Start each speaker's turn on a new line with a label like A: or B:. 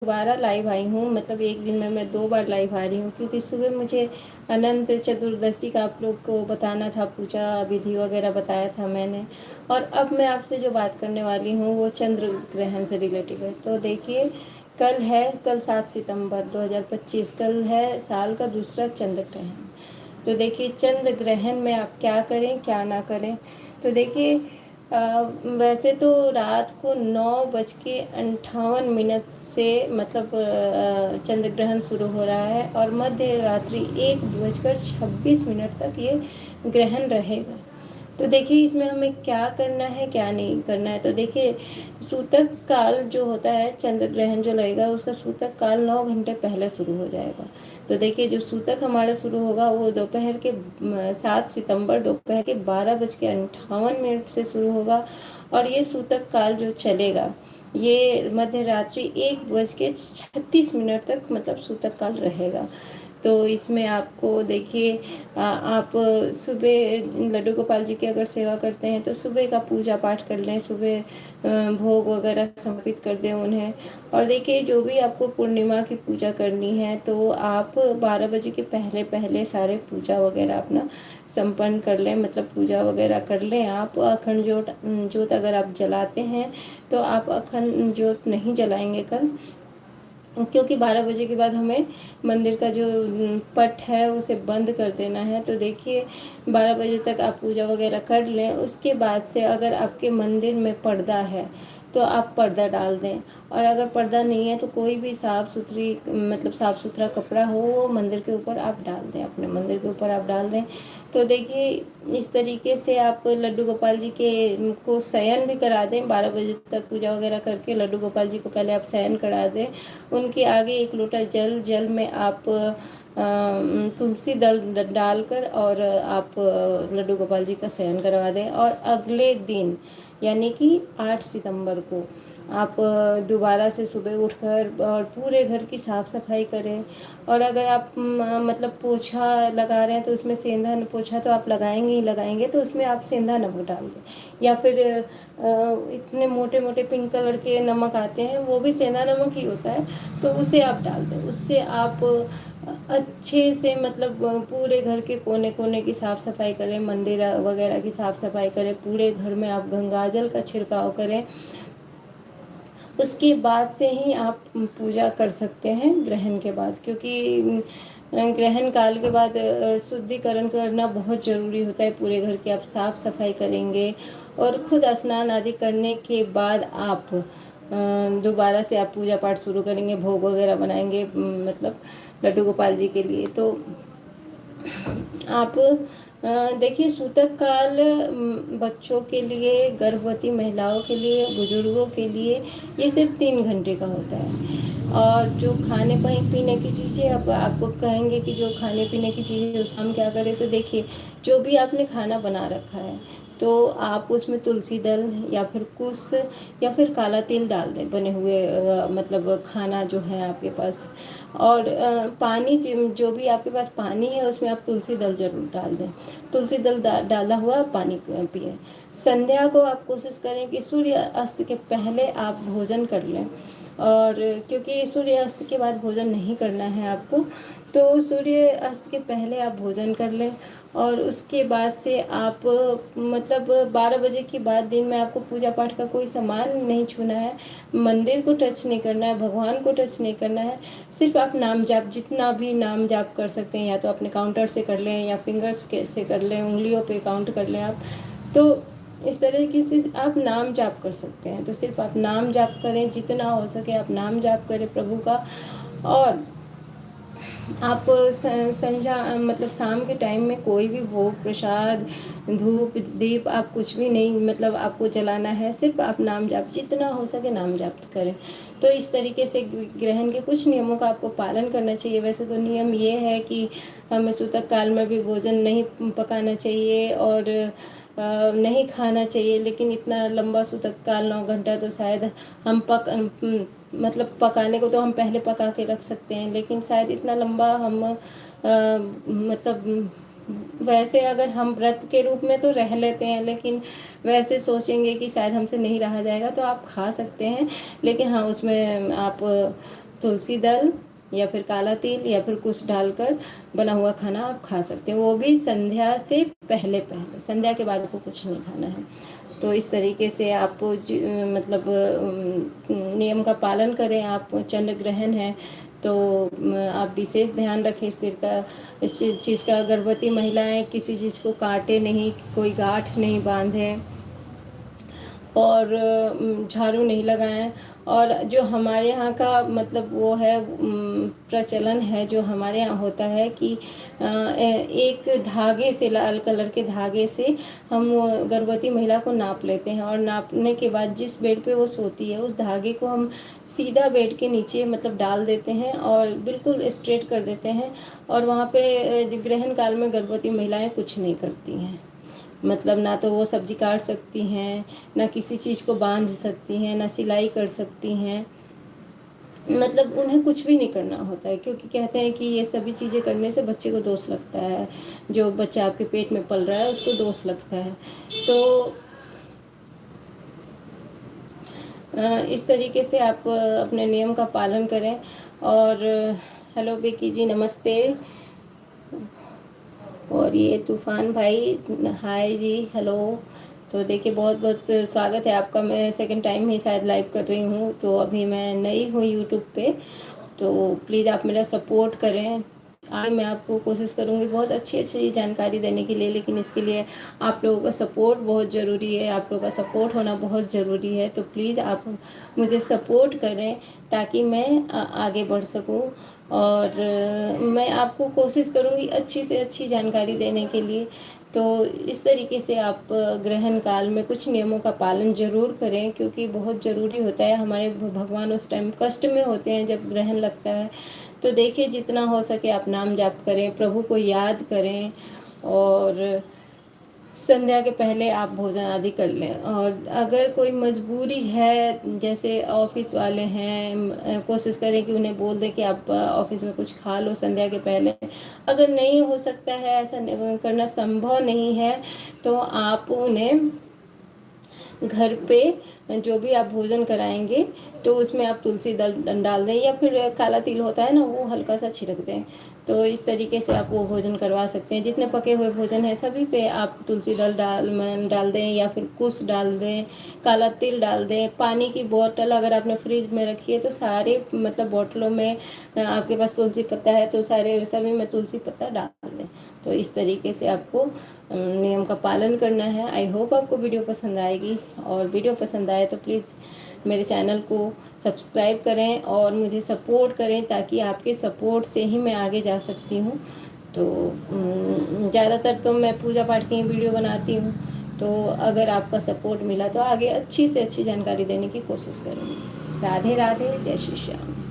A: दोबारा लाइव आई हूँ, मतलब एक दिन में मैं 2 बार लाइव आ रही हूँ, क्योंकि सुबह मुझे अनंत चतुर्दशी का आप लोग को बताना था, पूजा विधि वगैरह बताया था मैंने। और अब मैं आपसे जो बात करने वाली हूँ वो चंद्र ग्रहण से रिलेटेड है। तो देखिए, कल 7 सितंबर 2025, कल है साल का दूसरा चंद्र ग्रहण। तो देखिए, चंद्र ग्रहण में आप क्या करें क्या ना करें। तो देखिए, वैसे तो रात को 9:58 से मतलब चंद्र ग्रहण शुरू हो रहा है, और मध्य रात्रि 1:26 तक ये ग्रहण रहेगा। तो देखिए, इसमें हमें क्या करना है क्या नहीं करना है। तो देखिए, सूतक काल जो होता है, चंद्र ग्रहण जो लगेगा उसका सूतक काल 9 घंटे पहले शुरू हो जाएगा। तो देखिए, जो सूतक हमारा शुरू होगा वो दोपहर के 7 सितंबर दोपहर के 12:58 से शुरू होगा, और ये सूतक काल जो चलेगा ये मध्य रात्रि 1:36 तक मतलब सूतक काल रहेगा। तो इसमें आपको देखिए, आप सुबह लड्डू गोपाल जी की अगर सेवा करते हैं तो सुबह का पूजा पाठ कर लें, सुबह भोग वगैरह समर्पित कर दें उन्हें। और देखिए, जो भी आपको पूर्णिमा की पूजा करनी है तो आप 12 बजे के पहले पहले सारे पूजा वगैरह अपना संपन्न कर लें, मतलब पूजा वगैरह कर लें। आप अखंड जोत अगर आप जलाते हैं तो आप अखंड जोत नहीं जलाएंगे कल, क्योंकि 12 बजे के बाद हमें मंदिर का जो पट है उसे बंद कर देना है। तो देखिए, 12 बजे तक आप पूजा वगैरह कर लें। उसके बाद से अगर आपके मंदिर में पर्दा है तो आप पर्दा डाल दें, और अगर पर्दा नहीं है तो कोई भी साफ़ सुथरी मतलब साफ़ सुथरा कपड़ा हो वो मंदिर के ऊपर आप डाल दें, अपने मंदिर के ऊपर आप डाल दें। तो देखिए, इस तरीके से आप लड्डू गोपाल जी के को शयन भी करा दें। 12 बजे तक पूजा वगैरह करके लड्डू गोपाल जी को पहले आप शयन करा दें। उनके आगे एक लोटा जल में आप तुलसी दल डालकर और आप लड्डू गोपाल जी का शयन करवा दें। और अगले दिन यानी कि 8 सितंबर को आप दोबारा से सुबह उठकर और पूरे घर की साफ़ सफाई करें। और अगर आप मतलब पोछा लगा रहे हैं तो उसमें सेंधा पोछा तो आप लगाएंगे ही लगाएंगे, तो उसमें आप सेंधा नमक डाल दें, या फिर इतने मोटे मोटे पिंक कलर के नमक आते हैं वो भी सेंधा नमक ही होता है, तो उसे आप डाल दें। उससे आप अच्छे से मतलब पूरे घर के कोने कोने की साफ़ सफाई करें, मंदिर वगैरह की साफ़ सफाई करें, पूरे घर में आप गंगाजल का छिड़काव करें। उसके बाद से ही आप पूजा कर सकते हैं ग्रहण के बाद, क्योंकि ग्रहण काल के बाद शुद्धिकरण करना बहुत ज़रूरी होता है। पूरे घर की आप साफ़ सफाई करेंगे और खुद स्नान आदि करने के बाद आप दोबारा से आप पूजा पाठ शुरू करेंगे, भोग वगैरह बनाएंगे, मतलब लड्डू गोपाल जी के लिए। तो आप देखिए, सूतक काल बच्चों के लिए, गर्भवती महिलाओं के लिए, बुजुर्गों के लिए ये सिर्फ 3 घंटे का होता है। और जो खाने पीने की चीज़ें, अब आपको कहेंगे कि जो खाने पीने की चीज़ें उस हम क्या करें। तो देखिए, जो भी आपने खाना बना रखा है तो आप उसमें तुलसी दल या फिर कुश या फिर काला तिल डाल दें, बने हुए मतलब खाना जो है आपके पास। और पानी जो भी आपके पास पानी है उसमें आप तुलसी दल जरूर डाल दें, तुलसी दल डाला हुआ पानी पिए। संध्या को आप कोशिश करें कि सूर्य अस्त के पहले आप भोजन कर लें, और क्योंकि सूर्य अस्त के बाद भोजन नहीं करना है आपको, तो सूर्य अस्त के पहले आप भोजन कर लें। और उसके बाद से आप मतलब 12 बजे के बाद दिन में आपको पूजा पाठ का कोई सामान नहीं छूना है, मंदिर को टच नहीं करना है, भगवान को टच नहीं करना है। सिर्फ आप नाम जाप, जितना भी नाम जाप कर सकते हैं, या तो अपने काउंटर से कर लें या फिंगर्स के से कर लें, उंगलियों पे काउंट कर लें आप। तो इस तरीके से आप नाम जाप कर सकते हैं। तो सिर्फ आप नाम जाप करें, जितना हो सके आप नाम जाप करें प्रभु का। और आप संध्या मतलब शाम के टाइम में कोई भी भोग प्रसाद धूप दीप आप कुछ भी नहीं मतलब आपको जलाना है, सिर्फ आप नाम जाप, जितना हो सके नाम जाप करें। तो इस तरीके से ग्रहण के कुछ नियमों का आपको पालन करना चाहिए। वैसे तो नियम ये है कि हमें सूतक काल में भी भोजन नहीं पकाना चाहिए और नहीं खाना चाहिए, लेकिन इतना लंबा सूतक काल 9 घंटा तो शायद हम मतलब पकाने को तो हम पहले पका के रख सकते हैं, लेकिन शायद इतना लंबा हम मतलब वैसे अगर हम व्रत के रूप में तो रह लेते हैं, लेकिन वैसे सोचेंगे कि शायद हमसे नहीं रहा जाएगा तो आप खा सकते हैं। लेकिन हाँ, उसमें आप तुलसी दल या फिर काला तिल या फिर कुछ डालकर बना हुआ खाना आप खा सकते हैं, वो भी संध्या से पहले पहले। संध्या के बाद आपको कुछ नहीं खाना है। तो इस तरीके से आप मतलब नियम का पालन करें। आप चंद्र ग्रहण है तो आप विशेष ध्यान रखें इस चीज़ का। गर्भवती महिलाएं किसी चीज़ को काटे नहीं, कोई गांठ नहीं बांधे और झाड़ू नहीं लगाएं। और जो हमारे यहाँ का मतलब वो है प्रचलन है, जो हमारे यहाँ होता है कि एक धागे से, लाल कलर के धागे से हम गर्भवती महिला को नाप लेते हैं और नापने के बाद जिस बेड पे वो सोती है उस धागे को हम सीधा बेड के नीचे मतलब डाल देते हैं और बिल्कुल स्ट्रेट कर देते हैं। और वहाँ पे ग्रहण काल में गर्भवती महिलाएं कुछ नहीं करती हैं। मतलब ना तो वो सब्जी काट सकती हैं, ना किसी चीज़ को बांध सकती हैं, ना सिलाई कर सकती हैं। मतलब उन्हें कुछ भी नहीं करना होता है, क्योंकि कहते हैं कि ये सभी चीज़ें करने से बच्चे को दोष लगता है, जो बच्चा आपके पेट में पल रहा है उसको दोष लगता है। तो इस तरीके से आप अपने नियम का पालन करें। और हेलो बेकी जी, नमस्ते। और ये तूफान भाई, हाय जी, हेलो। तो देखिए बहुत बहुत स्वागत है आपका। मैं सेकंड टाइम ही शायद लाइव कर रही हूँ, तो अभी मैं नई हूँ यूट्यूब पे, तो प्लीज़ आप मेरा सपोर्ट करें। आगे मैं आपको कोशिश करूँगी बहुत अच्छी अच्छी जानकारी देने के लिए, लेकिन इसके लिए आप लोगों का सपोर्ट बहुत ज़रूरी है। आप लोगों का सपोर्ट होना बहुत ज़रूरी है। तो प्लीज़ आप मुझे सपोर्ट करें ताकि मैं आगे बढ़ सकूँ। और मैं आपको कोशिश करूँगी अच्छी से अच्छी जानकारी देने के लिए। तो इस तरीके से आप ग्रहण काल में कुछ नियमों का पालन ज़रूर करें, क्योंकि बहुत ज़रूरी होता है। हमारे भगवान उस टाइम कष्ट में होते हैं जब ग्रहण लगता है। तो देखिए जितना हो सके आप नाम जाप करें, प्रभु को याद करें और संध्या के पहले आप भोजन आदि कर लें। और अगर कोई मजबूरी है, जैसे ऑफिस वाले हैं, कोशिश करें कि उन्हें बोल दें कि आप ऑफिस में कुछ खा लो संध्या के पहले। अगर नहीं हो सकता है, ऐसा करना संभव नहीं है, तो आप उन्हें घर पे जो भी आप भोजन कराएंगे तो उसमें आप तुलसी दल डाल दें, या फिर काला तिल होता है ना, वो हल्का सा छिड़क दें। तो इस तरीके से आप वो भोजन करवा सकते हैं। जितने पके हुए भोजन है सभी पे आप तुलसी दल डाल दें, या फिर कुश डाल दें, काला तिल डाल दें। पानी की बोतल अगर आपने फ्रिज में रखी है तो सारे मतलब बोतलों में आपके पास तुलसी पत्ता है तो सारे सभी में तुलसी पत्ता डाल दें। तो इस तरीके से आपको नियम का पालन करना है। आई होप आपको वीडियो पसंद आएगी, और वीडियो पसंद आए तो प्लीज़ मेरे चैनल को सब्सक्राइब करें और मुझे सपोर्ट करें, ताकि आपके सपोर्ट से ही मैं आगे जा सकती हूँ। तो ज़्यादातर तो मैं पूजा पाठ की वीडियो बनाती हूँ, तो अगर आपका सपोर्ट मिला तो आगे अच्छी से अच्छी जानकारी देने की कोशिश करूँगी। राधे राधे, जय श्री श्याम।